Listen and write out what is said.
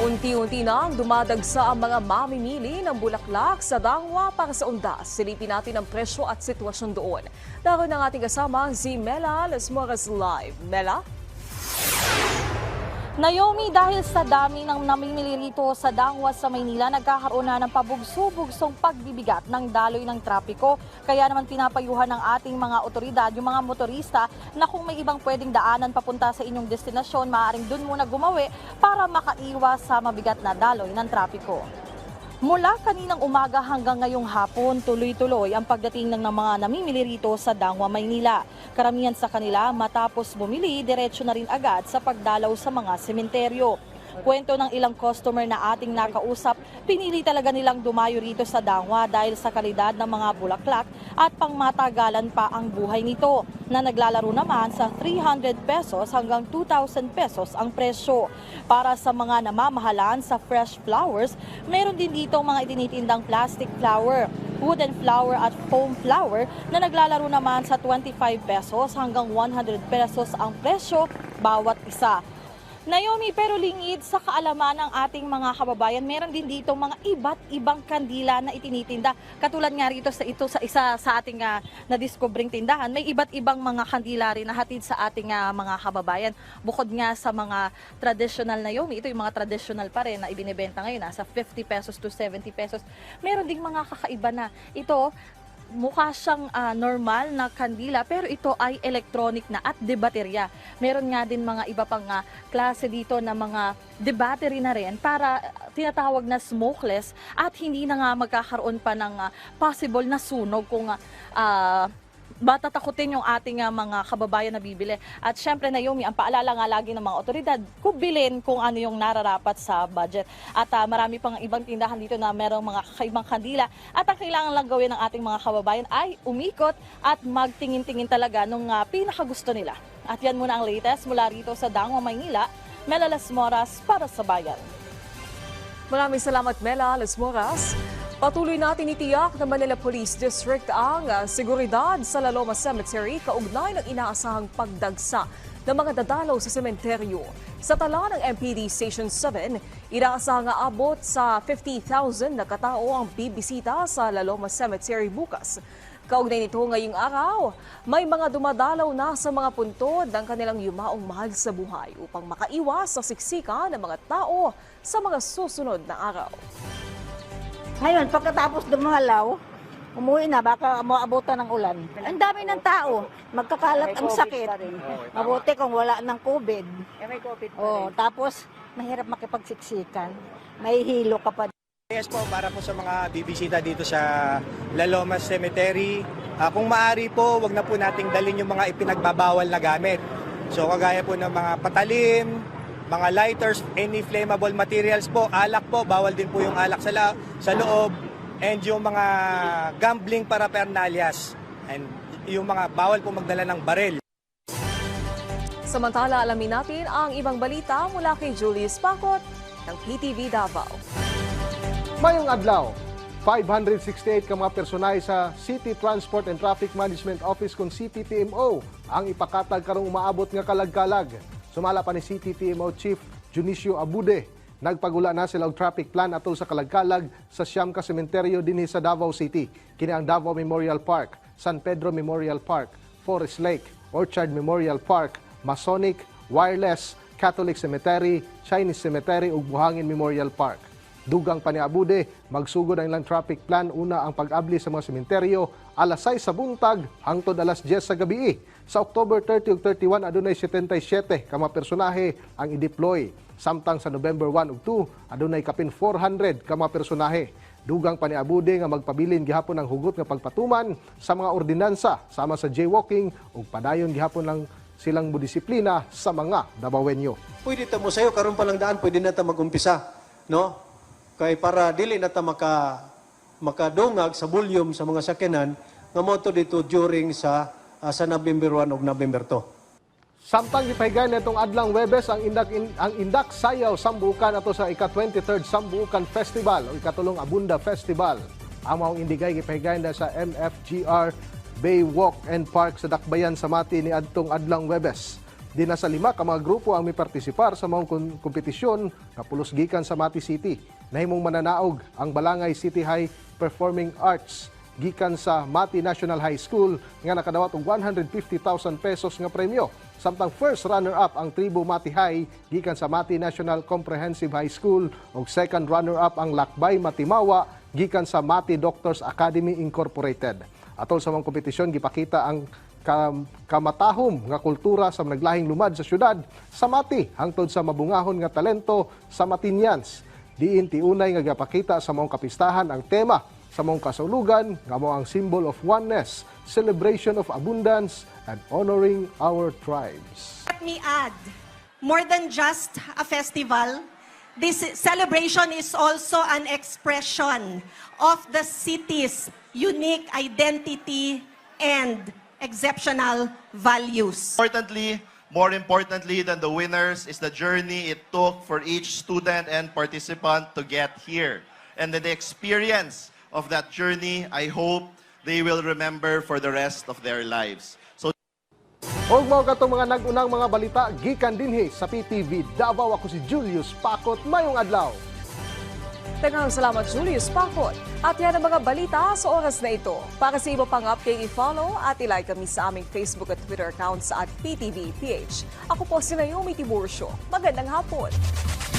Unti-unti nang dumadagsa ang mga mamimili ng bulaklak sa Dangwa para sa undas. Silipin natin ang presyo at sitwasyon doon. Daron ang ating kasama si Mela Las Moras Live. Mela? Naomi, dahil sa dami ng namimili rito sa Dangwa sa Maynila, nagkakaroon na ng pabugso-bugsong pagbibigat ng daloy ng trapiko. Kaya naman pinapayuhan ng ating mga otoridad, yung mga motorista, na kung may ibang pwedeng daanan papunta sa inyong destinasyon, maaaring dun muna gumawi para makaiwas sa mabigat na daloy ng trapiko. Mula kaninang umaga hanggang ngayong hapon, tuloy-tuloy ang pagdating ng mga namimili rito sa Dangwa, Maynila. Karamihan sa kanila matapos bumili, diretso na rin agad sa pagdalaw sa mga sementeryo. Kwento ng ilang customer na ating nakausap, pinili talaga nilang dumayo rito sa Dangwa dahil sa kalidad ng mga bulaklak at pangmatagalan pa ang buhay nito, na naglalaro naman sa 300 pesos hanggang 2,000 pesos ang presyo. Para sa mga namamahalan sa fresh flowers, meron din dito mga itinitindang plastic flower, wooden flower at foam flower na naglalaro naman sa 25 pesos hanggang 100 pesos ang presyo bawat isa. Naomi, pero lingid sa kaalaman ng ating mga kababayan, meron din dito mga iba't ibang kandila na itinitinda. Katulad nga rito sa isa sa ating na-discovering tindahan, may iba't ibang mga kandila rin na hatid sa ating mga kababayan. Bukod nga sa mga traditional, Naomi, ito yung mga traditional pa rin na ibinibenta ngayon, sa 50 pesos to 70 pesos. Meron ding mga kakaiba na ito. Mukha siyang normal na kandila, pero ito ay electronic na at de-baterya. Meron nga din mga iba pang klase dito na mga de-battery na rin para tinatawag na smokeless at hindi na nga magkakaroon pa ng possible na sunog kung batatakutin yung ating mga kababayan na bibili. At syempre, Naomi, ang paalala nga lagi ng mga otoridad, kubilin kung ano yung nararapat sa budget. At marami pang ibang tindahan dito na merong mga kakaibang kandila. At ang kailangan lang gawin ng ating mga kababayan ay umikot at magtingin-tingin talaga nung pinakagusto nila. At yan muna ang latest mula rito sa Dangwa, Maynila. Mela Las Moras para sa Bayan. Maraming salamat, Mela Las Moras. Patuloy natin itiyak ng Manila Police District ang seguridad sa Laloma Cemetery kaugnay ng inaasahang pagdagsa ng mga dadalaw sa sementeryo. Sa tala ng MPD Station 7, inaasahang abot sa 50,000 na katao ang bibisita sa Laloma Cemetery bukas. Kaugnay nito ngayong araw, may mga dumadalaw na sa mga puntod ng kanilang yumaong mahal sa buhay upang makaiwas sa siksika ng mga tao sa mga susunod na araw. Ngayon, pagkatapos dumalaw, umuwi na, baka maabutan ng ulan. Ang dami ng tao, magkakalat ang sakit. Mabuti kung wala ng COVID. May COVID pa Oh, tapos, mahirap makipagsiksikan. May hilo ka pa. Yes po, para po sa mga bibisita dito sa Laloma Cemetery. Kung maaari po, wag na po nating dalhin yung mga ipinagbabawal na gamit. So kagaya po ng mga patalim, mga lighters, any flammable materials po, alak po, bawal din po yung alak sa loob, and yung mga gambling paraphernalias, and yung mga bawal po magdala ng baril. Samantala, alamin natin ang ibang balita mula kay Julius Pacot ng PTV Davao. Mayong adlaw, 568 ka mga personay sa City Transport and Traffic Management Office kung CTTMO ang ipakatag karong umaabot nga kalag-kalag. Sumala pa ni CTTMO Chief Junicio Abude. Nagpagula na sila og traffic plan atol sa kalagkalag sa siyam ka sementeryo dinhi sa Davao City. Kini ang Davao Memorial Park, San Pedro Memorial Park, Forest Lake, Orchard Memorial Park, Masonic, Wireless, Catholic Cemetery, Chinese Cemetery ug Buhangin Memorial Park. Dugang pa ni Abude, magsugod ang ilang traffic plan. Una ang pag-abli sa mga sementeryo alas 6 sa buntag hangtod alas 10 sa gabi. Sa October 30 ug 31 adunay 77 ka mga personahe ang i-deploy. Samtang sa November 1 ug 2 adunay kapin 400 ka mga personahe. Dugang pa ni Abude nga magpabilin gihapon ang hugot nga pagpatuman sa mga ordinansa sama sa jaywalking ug padayon gihapon lang silang modisiplina sa mga Davaoenyo. Pwede ta mo sayo karon pa lang daan, pwede na ta mag-umpisa, no? Kay para dili na ta makadungag sa volume sa mga sakyanan nga moto dito during sa November 1 ug November 2. Samtang gipahigayon nitong adlang Webes ang Indak Sayaw Sambukan ato sa ika-23rd Sambukan Festival o ikatulong Abunda Festival. Ang maong indigay gipahigayon sa MFGR Bay Walk and Park sa Dakbayan sa Mati ni adtong adlang Webes. Di na sa 5 ka mga grupo ang may partisipar sa mga kompetisyon nga pulos gikan sa Mati City. Nahimong mananaog ang Balangay City High Performing Arts gikan sa Mati National High School nga nakadawat og 150,000 pesos nga premyo. Samtang first runner-up ang Tribo Mati High gikan sa Mati National Comprehensive High School ug second runner-up ang Lakbay Matimawa gikan sa Mati Doctors Academy Incorporated. Atol sa mga kompetisyon gipakita ang kamatahom nga kultura sa naglahing lumad sa syudad sa Mati hangtod sa mabungahon nga talento sa Matinyans. Diin tiunay nga gipakita sa mga kapistahan ang tema sa mong kasulugan nga mao ang symbol of oneness, celebration of abundance, and honoring our tribes. Let me add, more than just a festival, this celebration is also an expression of the city's unique identity and exceptional values. More importantly than the winners is the journey it took for each student and participant to get here. And the experience of that journey, I hope they will remember for the rest of their lives. So, Og mao katong mga nag-unang mga balita gikan dinhi sa PTV Davao. Ako si Julius Pakot. Mayong adlaw. Daghang salamat, Julius Pakot. At yan ang mga balita sa oras na ito. Para sa iba pang update, i-follow at i-like kami sa aming Facebook at Twitter accounts at PTV PH. Ako po si Naomi Tiburcio. Magandang hapon.